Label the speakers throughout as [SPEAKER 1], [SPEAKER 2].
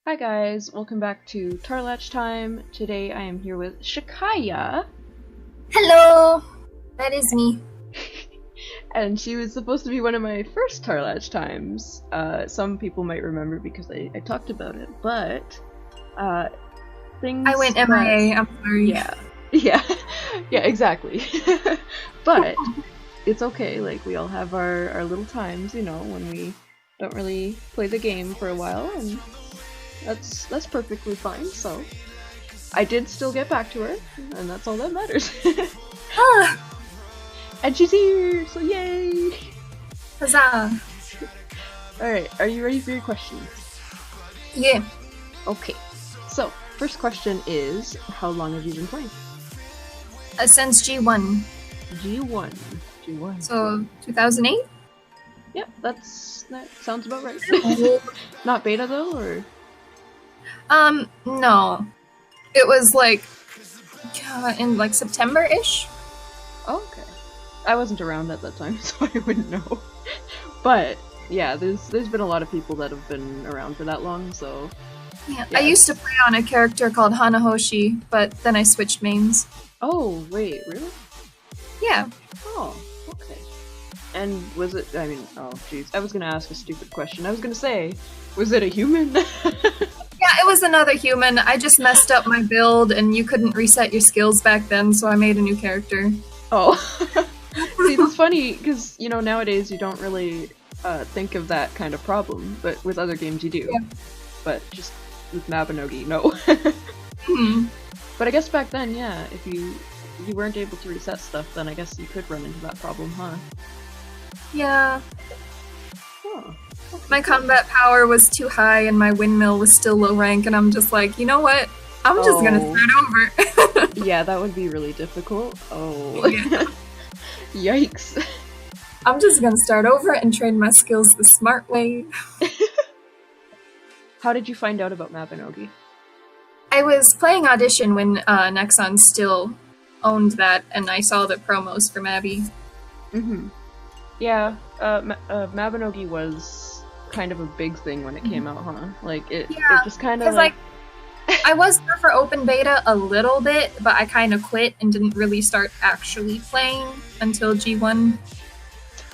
[SPEAKER 1] Hi guys, welcome back to Tarlach Time. Today I am here with Shakaya.
[SPEAKER 2] Hello! That is me.
[SPEAKER 1] And she was supposed to be one of my first Tarlach Times. Some people might remember because I talked about it, but things
[SPEAKER 2] I went MIA, I'm sorry.
[SPEAKER 1] Yeah, exactly. But it's okay, like we all have our little times, you know, when we don't really play the game for a while, and that's perfectly fine. So I did still get back to her, and that's all that matters. And she's here, so yay!
[SPEAKER 2] Huzzah!
[SPEAKER 1] Alright, are you ready for your questions?
[SPEAKER 2] Yeah.
[SPEAKER 1] Okay, so first question is, how long have you been playing?
[SPEAKER 2] Since G1.
[SPEAKER 1] G1.
[SPEAKER 2] So, 2008?
[SPEAKER 1] Yep, that sounds about right. Not beta though, or?
[SPEAKER 2] No. It was like, in like September-ish?
[SPEAKER 1] Oh, okay. I wasn't around at that time, so I wouldn't know. But yeah, there's been a lot of people that have been around for that long, so
[SPEAKER 2] Yeah. I used to play on a character called Hanahoshi, but then I switched mains.
[SPEAKER 1] Oh, wait, really?
[SPEAKER 2] Yeah.
[SPEAKER 1] Oh, okay. And was it, I mean, oh jeez, I was gonna ask a stupid question. I was gonna say, was it a human?
[SPEAKER 2] Yeah, it was another human. I just messed up my build, and you couldn't reset your skills back then, so I made a new character.
[SPEAKER 1] Oh. See, that's funny, because, you know, nowadays you don't really think of that kind of problem, but with other games you do.
[SPEAKER 2] Yeah.
[SPEAKER 1] But just with Mabinogi, no.
[SPEAKER 2] Hmm.
[SPEAKER 1] But I guess back then, yeah, if you weren't able to reset stuff, then I guess you could run into that problem, huh?
[SPEAKER 2] Yeah.
[SPEAKER 1] Huh.
[SPEAKER 2] My combat power was too high and my windmill was still low rank, and I'm just like, you know what? I'm just gonna start over.
[SPEAKER 1] Yeah, that would be really difficult. Oh.
[SPEAKER 2] Yeah.
[SPEAKER 1] Yikes.
[SPEAKER 2] I'm just gonna start over and train my skills the smart way.
[SPEAKER 1] How did you find out about Mabinogi?
[SPEAKER 2] I was playing Audition when Nexon still owned that, and I saw the promos for Mabby.
[SPEAKER 1] Mm-hmm. Yeah, Mabinogi was kind of a big thing when it came out, huh? Like, it just kind of
[SPEAKER 2] like I was there for open beta a little bit, but I kind of quit and didn't really start actually playing until G1.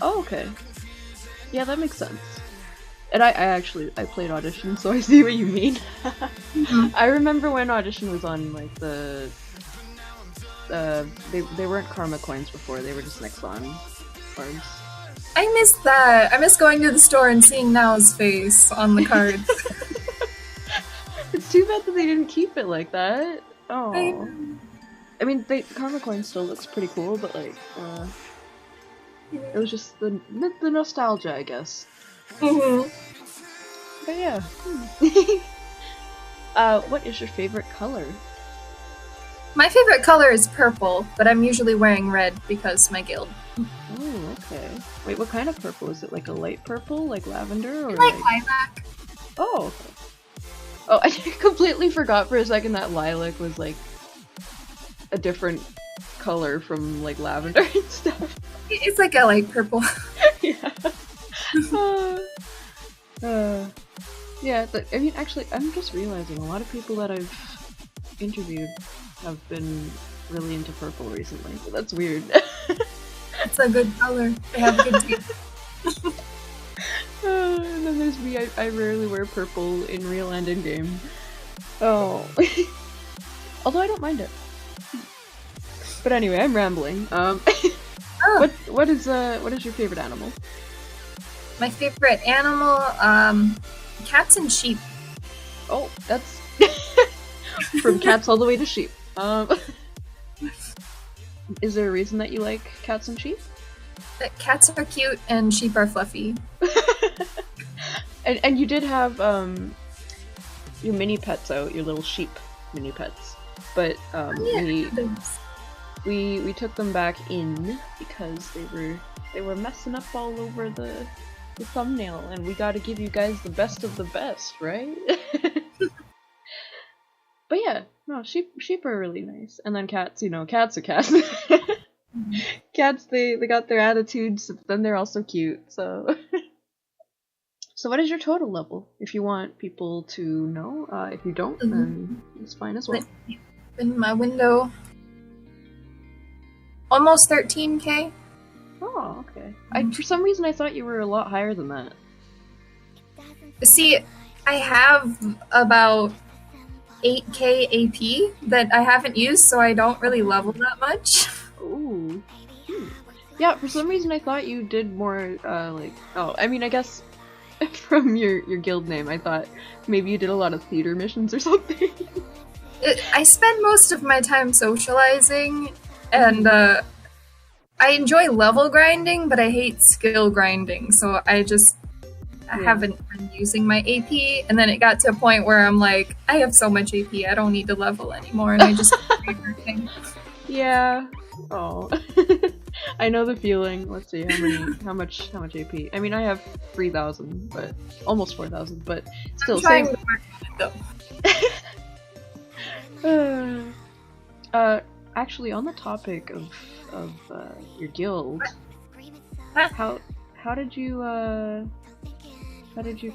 [SPEAKER 1] Oh, okay. Yeah, that makes sense. And I played Audition, so I see what you mean.
[SPEAKER 2] Mm-hmm.
[SPEAKER 1] I remember when Audition was on, like, the... they weren't Karma coins before, they were just Nexon cards.
[SPEAKER 2] I missed that. I miss going to the store and seeing Nao's face on the cards.
[SPEAKER 1] It's too bad that they didn't keep it like that. Oh. I mean, Karma coin still looks pretty cool, but like, it was just the nostalgia, I guess.
[SPEAKER 2] Mm-hmm.
[SPEAKER 1] But yeah. What is your favorite color?
[SPEAKER 2] My favorite color is purple, but I'm usually wearing red because my guild.
[SPEAKER 1] Oh, okay. Wait, what kind of purple? Is it like a light purple, like lavender, or
[SPEAKER 2] I like lilac?
[SPEAKER 1] Oh, okay. Oh, I completely forgot for a second that lilac was like a different color from like lavender and stuff.
[SPEAKER 2] It's like a light purple.
[SPEAKER 1] Yeah. Yeah, I mean, actually, I'm just realizing a lot of people that I've interviewed have been really into purple recently, so that's weird.
[SPEAKER 2] It's a good color. They have good taste.
[SPEAKER 1] And then there's me, I rarely wear purple in real and in game. Oh. Although I don't mind it. But anyway, I'm rambling. What is your favorite animal?
[SPEAKER 2] My favorite animal, cats and sheep.
[SPEAKER 1] Oh, that's from cats all the way to sheep. Is there a reason that you like cats and sheep?
[SPEAKER 2] Cats are cute and sheep are fluffy.
[SPEAKER 1] And you did have your mini pets out, your little sheep mini pets, but we took them back in because they were messing up all over the thumbnail, and we got to give you guys the best of the best, right? But yeah, no, sheep are really nice, and then cats, you know, cats are cats. Cats, they got their attitudes, but then they're also cute, so So what is your total level? If you want people to know. If you don't, then it's fine as well.
[SPEAKER 2] In my window. Almost 13k.
[SPEAKER 1] Oh, okay. For some reason I thought you were a lot higher than that.
[SPEAKER 2] See, I have about 8k AP that I haven't used, so I don't really level that much.
[SPEAKER 1] Ooh. Yeah, for some reason I thought you did more, I mean, I guess from your guild name, I thought maybe you did a lot of theater missions or something.
[SPEAKER 2] I spend most of my time socializing, and I enjoy level grinding, but I hate skill grinding, so I haven't been using my AP, and then it got to a point where I'm like, I have so much AP, I don't need to level anymore, and I just keep everything.
[SPEAKER 1] Yeah. Oh. I know the feeling. Let's see how much AP. I mean, I have 3,000, but almost 4,000, but still.
[SPEAKER 2] I'm trying to work on it
[SPEAKER 1] though. Actually, on the topic of your guild, how did you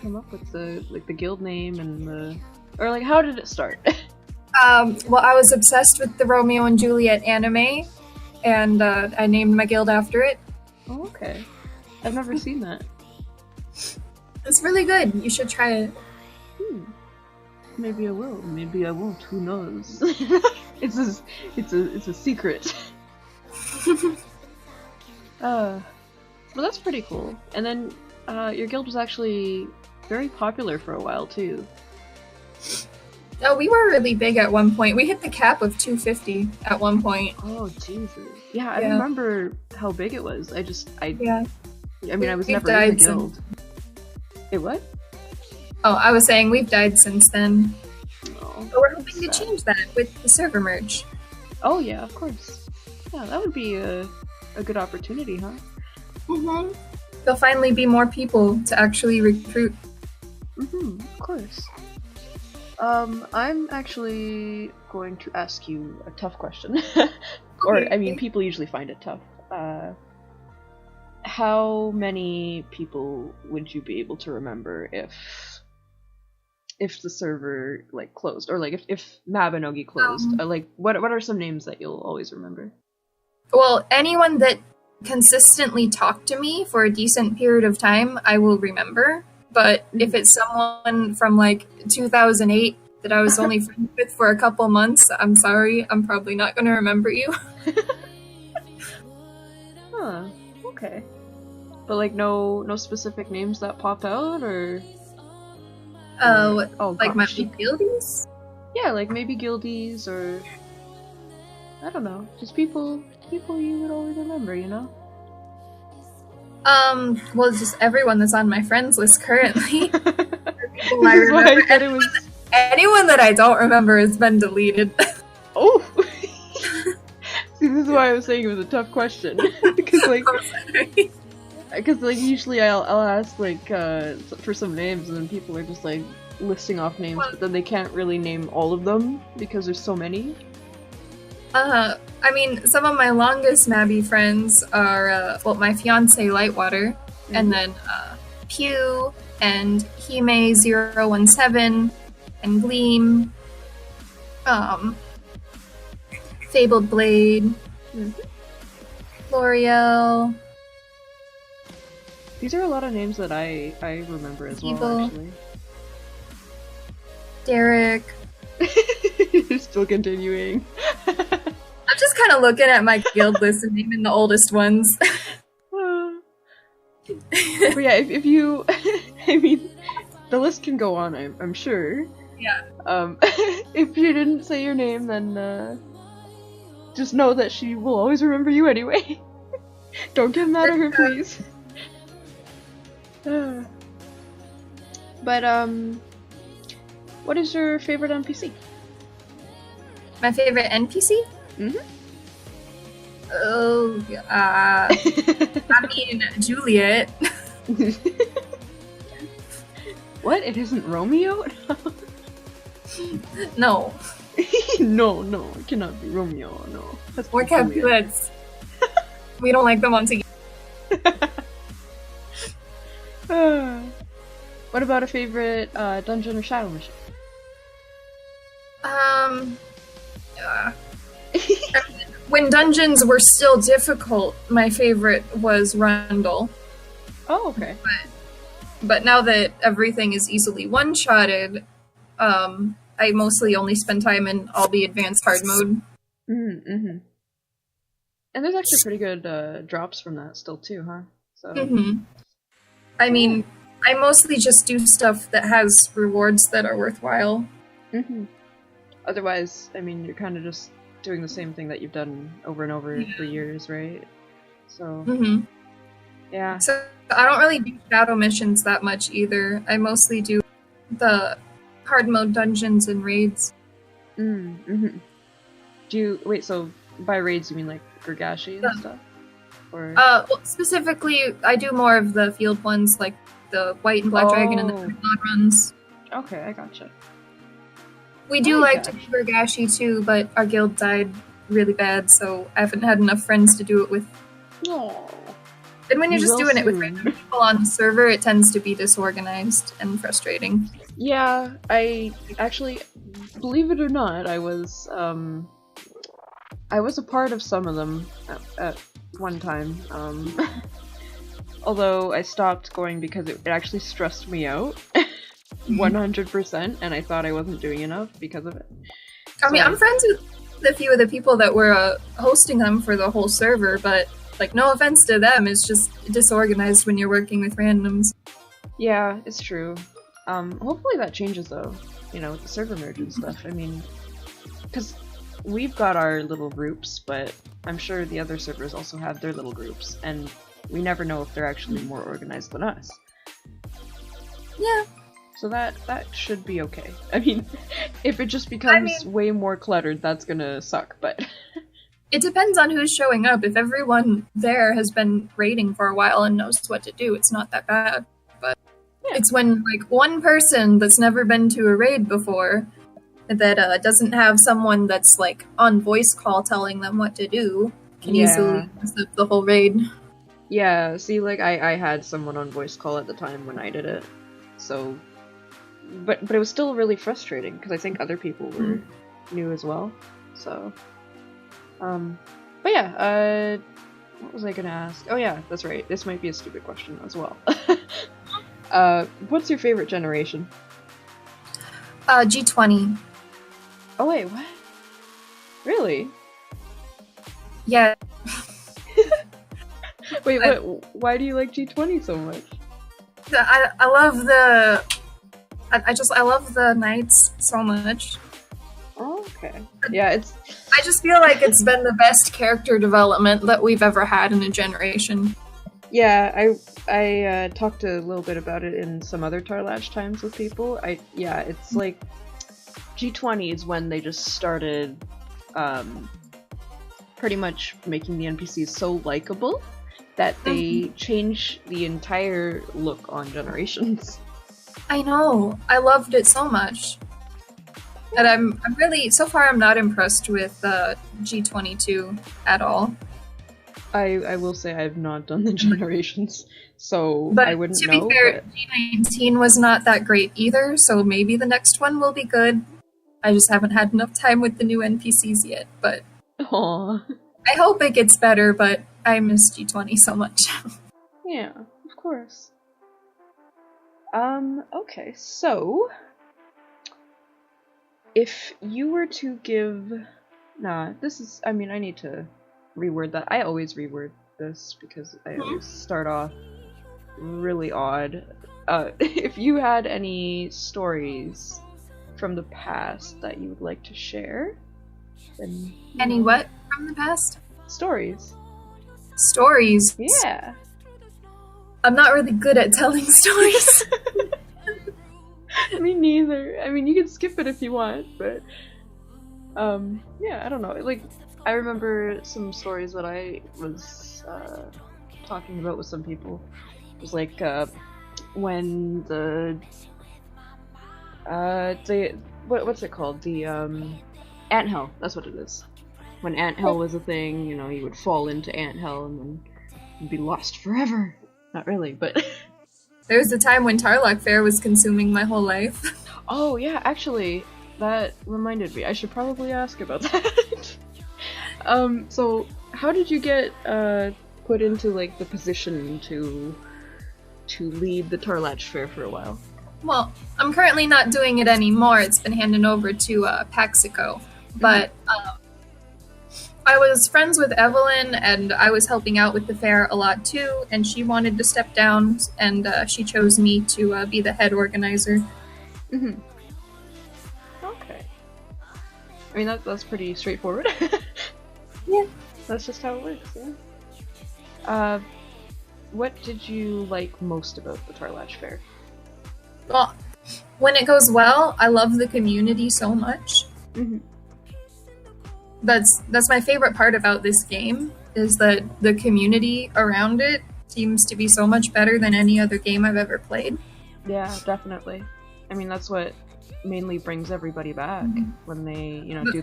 [SPEAKER 1] come up with the guild name and how did it start?
[SPEAKER 2] Well, I was obsessed with the Romeo and Juliet anime, and I named my guild after it.
[SPEAKER 1] Oh, okay. I've never seen that.
[SPEAKER 2] It's really good. You should try it.
[SPEAKER 1] Maybe I will. Maybe I won't. Who knows? It's a secret. Well, that's pretty cool. And then your guild was actually very popular for a while too.
[SPEAKER 2] Oh, we were really big at one point. We hit the cap of 250 at one point.
[SPEAKER 1] Oh, Jesus. Yeah, I remember how big it was. I mean, I was never in the guild. Hey, what?
[SPEAKER 2] Oh, I was saying we've died since then.
[SPEAKER 1] Oh,
[SPEAKER 2] but we're hoping to change that with the server merge.
[SPEAKER 1] Oh, yeah, of course. Yeah, that would be a good opportunity, huh?
[SPEAKER 2] Mm-hmm. There'll finally be more people to actually recruit.
[SPEAKER 1] Mm-hmm, of course. I'm actually going to ask you a tough question. Or, I mean, people usually find it tough. How many people would you be able to remember if the server, closed? Or, if Mabinogi closed? What are some names that you'll always remember?
[SPEAKER 2] Well, anyone that consistently talked to me for a decent period of time, I will remember. But if it's someone from 2008 that I was only friends with for a couple months, I'm sorry, I'm probably not going to remember you.
[SPEAKER 1] Huh, okay. But no specific names that pop out, or?
[SPEAKER 2] My guildies?
[SPEAKER 1] Yeah, maybe guildies, or I don't know, just people you would always remember, you know?
[SPEAKER 2] Well, just everyone that's on my friends list currently.
[SPEAKER 1] People I remember.
[SPEAKER 2] Anyone that I don't remember has been deleted.
[SPEAKER 1] Oh! See, this is why I was saying it was a tough question. Because, usually I'll ask, for some names, and then people are just, listing off names, but then they can't really name all of them, because there's so many.
[SPEAKER 2] I mean, some of my longest Mabby friends are, my fiance Lightwater, and then, Pew, and Hime017, and Gleam, Fabled Blade, L'Oreal.
[SPEAKER 1] These are a lot of names that I remember as well, actually.
[SPEAKER 2] Derek.
[SPEAKER 1] You're still continuing.
[SPEAKER 2] I'm just kind of looking at my guild list and naming the oldest ones.
[SPEAKER 1] But yeah, if you... I mean, the list can go on, I'm sure.
[SPEAKER 2] Yeah.
[SPEAKER 1] If you didn't say your name, then just know that she will always remember you anyway. Don't get mad at her, please. But, what is your favorite NPC?
[SPEAKER 2] My favorite NPC?
[SPEAKER 1] Mm-hmm.
[SPEAKER 2] Oh, I mean, Juliet.
[SPEAKER 1] What? It isn't Romeo?
[SPEAKER 2] No.
[SPEAKER 1] No, it cannot be Romeo, no. That's
[SPEAKER 2] Or Capulets. We don't like them on together.
[SPEAKER 1] What about a favorite dungeon or shadow mission?
[SPEAKER 2] Uh, when dungeons were still difficult, my favorite was Rundle.
[SPEAKER 1] Oh, okay.
[SPEAKER 2] But now that everything is easily one-shotted, I mostly only spend time in all the advanced hard mode.
[SPEAKER 1] Mm-hmm. And there's actually pretty good drops from that still too, huh? So.
[SPEAKER 2] Mm-hmm. I mean, I mostly just do stuff that has rewards that are worthwhile.
[SPEAKER 1] Mm-hmm. Otherwise, I mean, you're kind of just doing the same thing that you've done over and over for years, right? So.
[SPEAKER 2] Mm-hmm.
[SPEAKER 1] Yeah.
[SPEAKER 2] So I don't really do shadow missions that much either. I mostly do the hard mode dungeons and raids.
[SPEAKER 1] Mm-hmm. Do you wait? So by raids, you mean like Gurgashi and stuff? Or
[SPEAKER 2] well, specifically, I do more of the field ones, like the White and Black Dragon and the Blood runs.
[SPEAKER 1] Okay, I gotcha.
[SPEAKER 2] We do like to do Gurgashi too, but our guild died really bad, so I haven't had enough friends to do it with.
[SPEAKER 1] Oh.
[SPEAKER 2] And when you're just doing it with random people on the server, it tends to be disorganized and frustrating.
[SPEAKER 1] Yeah, I actually, believe it or not, I was a part of some of them at one time. Although I stopped going because it actually stressed me out 100%, and I thought I wasn't doing enough because of it.
[SPEAKER 2] I mean, I'm friends with a few of the people that were hosting them for the whole server, but like, no offense to them, it's just disorganized when you're working with randoms.
[SPEAKER 1] Yeah, it's true. Hopefully that changes though, you know, with the server merge and stuff. I mean, because we've got our little groups, but I'm sure the other servers also have their little groups, and we never know if they're actually more organized than us.
[SPEAKER 2] Yeah.
[SPEAKER 1] So that should be okay. I mean, if it just becomes way more cluttered, that's gonna suck, but...
[SPEAKER 2] It depends on who's showing up. If everyone there has been raiding for a while and knows what to do, it's not that bad. But it's when, like, one person that's never been to a raid before that doesn't have someone that's, like, on voice call telling them what to do can easily mess up the whole raid.
[SPEAKER 1] Yeah, see, like, I had someone on voice call at the time when I did it, so... But it was still really frustrating, because I think other people were new as well, so... But yeah, what was I gonna ask? Oh yeah, that's right, this might be a stupid question as well. What's your favorite generation?
[SPEAKER 2] G20.
[SPEAKER 1] Oh wait, what? Really?
[SPEAKER 2] Yeah.
[SPEAKER 1] Wait, why do you like G20 so much?
[SPEAKER 2] I love the... I love the knights so much.
[SPEAKER 1] Oh, okay. Yeah, it's...
[SPEAKER 2] I just feel like it's been the best character development that we've ever had in a generation.
[SPEAKER 1] Yeah, I talked a little bit about it in some other Tarlach Times with people. Yeah, it's like... G20 is when they just started, pretty much making the NPCs so likable that they change the entire look on Generations.
[SPEAKER 2] I know. I loved it so much. And I'm really, so far I'm not impressed with G22 at all.
[SPEAKER 1] I will say I've not done the Generations, so
[SPEAKER 2] but
[SPEAKER 1] I wouldn't know.
[SPEAKER 2] To be fair, G19 was not that great either, so maybe the next one will be good. I just haven't had enough time with the new NPCs yet, but...
[SPEAKER 1] Aww.
[SPEAKER 2] I hope it gets better, but I miss G20 so much.
[SPEAKER 1] Yeah, of course. Okay, so... If you were to give... Nah, this is... I mean, I need to reword that. I always reword this, because I always start off really odd. If you had any stories from the past that you would like to share, then...
[SPEAKER 2] Any what from the past?
[SPEAKER 1] Stories.
[SPEAKER 2] Stories?
[SPEAKER 1] Yeah.
[SPEAKER 2] I'm not really good at telling stories.
[SPEAKER 1] Me neither. I mean, you can skip it if you want, but... yeah, I don't know. Like, I remember some stories that I was, talking about with some people. It was like, when the... what's it called? The, Anthell. That's what it is. When Anthell was a thing, you know, you would fall into Anthell and then you'd be lost forever. Not really, but...
[SPEAKER 2] There was a time when Tarlach Fair was consuming my whole life.
[SPEAKER 1] Oh yeah, actually, that reminded me. I should probably ask about that. So how did you get put into like the position to lead the Tarlach Fair for a while?
[SPEAKER 2] Well, I'm currently not doing it anymore. It's been handed over to Paxico. But I was friends with Evelyn, and I was helping out with the fair a lot too, and she wanted to step down, and she chose me to be the head organizer.
[SPEAKER 1] Mm-hmm. Okay. I mean, that's pretty straightforward.
[SPEAKER 2] Yeah.
[SPEAKER 1] That's just how it works, yeah. What did you like most about the Tarlach Fair?
[SPEAKER 2] Well, when it goes well, I love the community so much.
[SPEAKER 1] Mm-hmm.
[SPEAKER 2] That's my favorite part about this game, is that the community around it seems to be so much better than any other game I've ever played.
[SPEAKER 1] Yeah, definitely. I mean, that's what mainly brings everybody back when they, do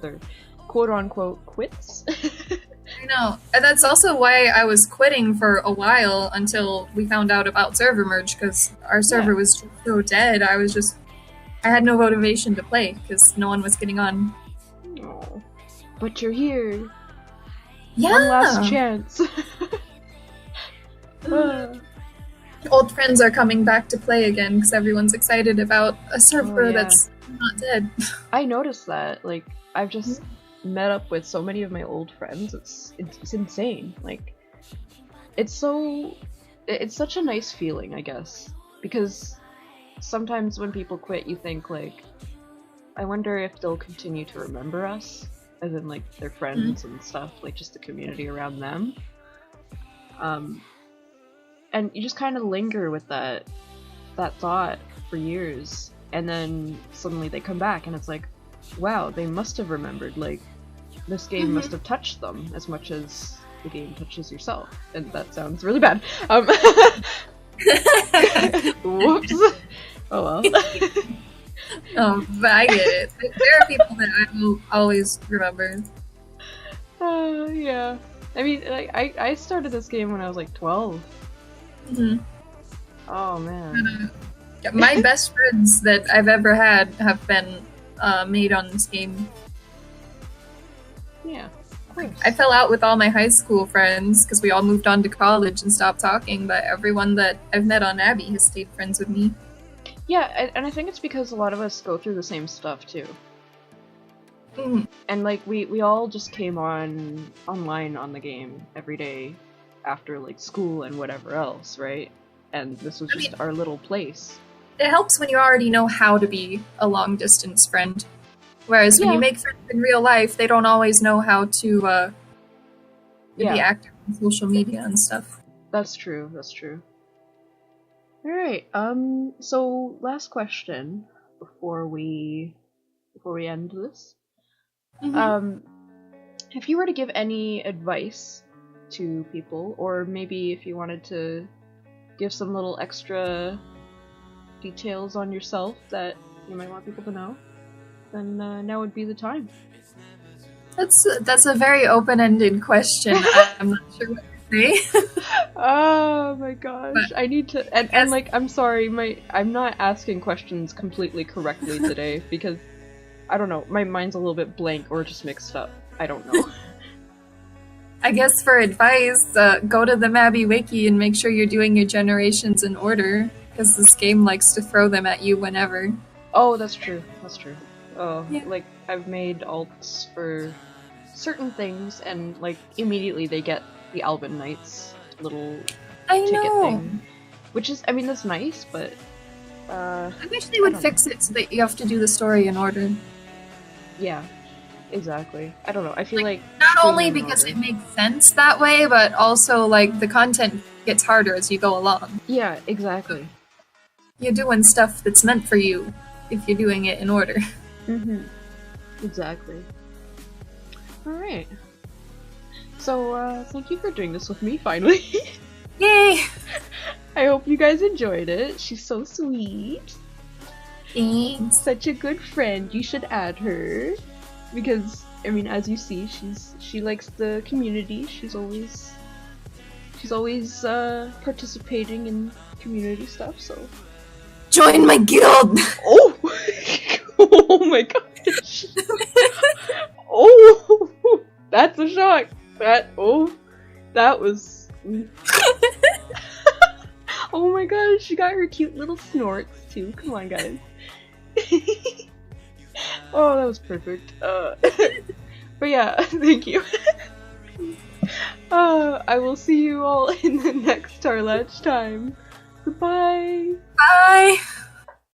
[SPEAKER 1] their quote-unquote quits.
[SPEAKER 2] I know. And that's also why I was quitting for a while until we found out about server merge, because our server was just so dead. I had no motivation to play because no one was getting on.
[SPEAKER 1] Oh, but you're here.
[SPEAKER 2] Yeah.
[SPEAKER 1] One last chance.
[SPEAKER 2] Old friends are coming back to play again because everyone's excited about a server that's not dead. I
[SPEAKER 1] noticed that. Like, I've just met up with so many of my old friends. It's insane. Like, it's such a nice feeling, I guess, because sometimes when people quit, you think like, I wonder if they'll continue to remember us, as in like their friends and stuff, like just the community around them. And you just kind of linger with that thought for years, and then suddenly they come back and it's like, wow, they must have remembered, like, this game must have touched them as much as the game touches yourself. And that sounds really bad. Whoops. Oh well.
[SPEAKER 2] But I get it. There are people that I will always remember.
[SPEAKER 1] Yeah. I mean, like, I started this game when I was like 12. Oh man.
[SPEAKER 2] My best friends that I've ever had have been made on this game.
[SPEAKER 1] Yeah.
[SPEAKER 2] I fell out with all my high school friends because we all moved on to college and stopped talking, but everyone that I've met on Abby has stayed friends with me.
[SPEAKER 1] Yeah, and I think it's because a lot of us go through the same stuff too. And like we all just came online on the game every day after like school and whatever else, right? And this was just our little place.
[SPEAKER 2] It helps when you already know how to be a long distance friend. Whereas when you make friends in real life, they don't always know how to be active on social media and stuff.
[SPEAKER 1] That's true. Alright, so last question before we end this. If you were to give any advice to people, or maybe if you wanted to give some little extra details on yourself that you might want people to know, then now would be the time.
[SPEAKER 2] That's a very open-ended question. I'm not sure what to say.
[SPEAKER 1] Oh my gosh. But I need to and like, I'm sorry, I'm not asking questions completely correctly today because I don't know, my mind's a little bit blank or just mixed up. I don't know.
[SPEAKER 2] I guess for advice, go to the Mabby Wiki and make sure you're doing your generations in order, because this game likes to throw them at you whenever.
[SPEAKER 1] Oh, that's true. Oh, yeah. Like, I've made alts for certain things, and like, immediately they get the Alban Knights little ticket thing. Which is, I mean, that's nice, but
[SPEAKER 2] I wish they would fix it so that you have to do the story in order.
[SPEAKER 1] Yeah, exactly. I don't know, I feel like
[SPEAKER 2] not only because it makes sense that way, but also like the content gets harder as you go along.
[SPEAKER 1] Yeah, exactly.
[SPEAKER 2] You're doing stuff that's meant for you if you're doing it in order.
[SPEAKER 1] Exactly. Alright. So, thank you for doing this with me, finally.
[SPEAKER 2] Yay!
[SPEAKER 1] I hope you guys enjoyed it. She's so sweet.
[SPEAKER 2] Thanks.
[SPEAKER 1] Such a good friend. You should add her. Because, I mean, as you see, she likes the community. She's she's always participating in community stuff. So
[SPEAKER 2] join my guild.
[SPEAKER 1] oh, oh my gosh. Oh, that's a shock. That was. Oh my gosh, she got her cute little snorts too. Come on, guys. Oh, that was perfect. But yeah, thank you. I will see you all in the next Tarlach Time. Goodbye.
[SPEAKER 2] Bye.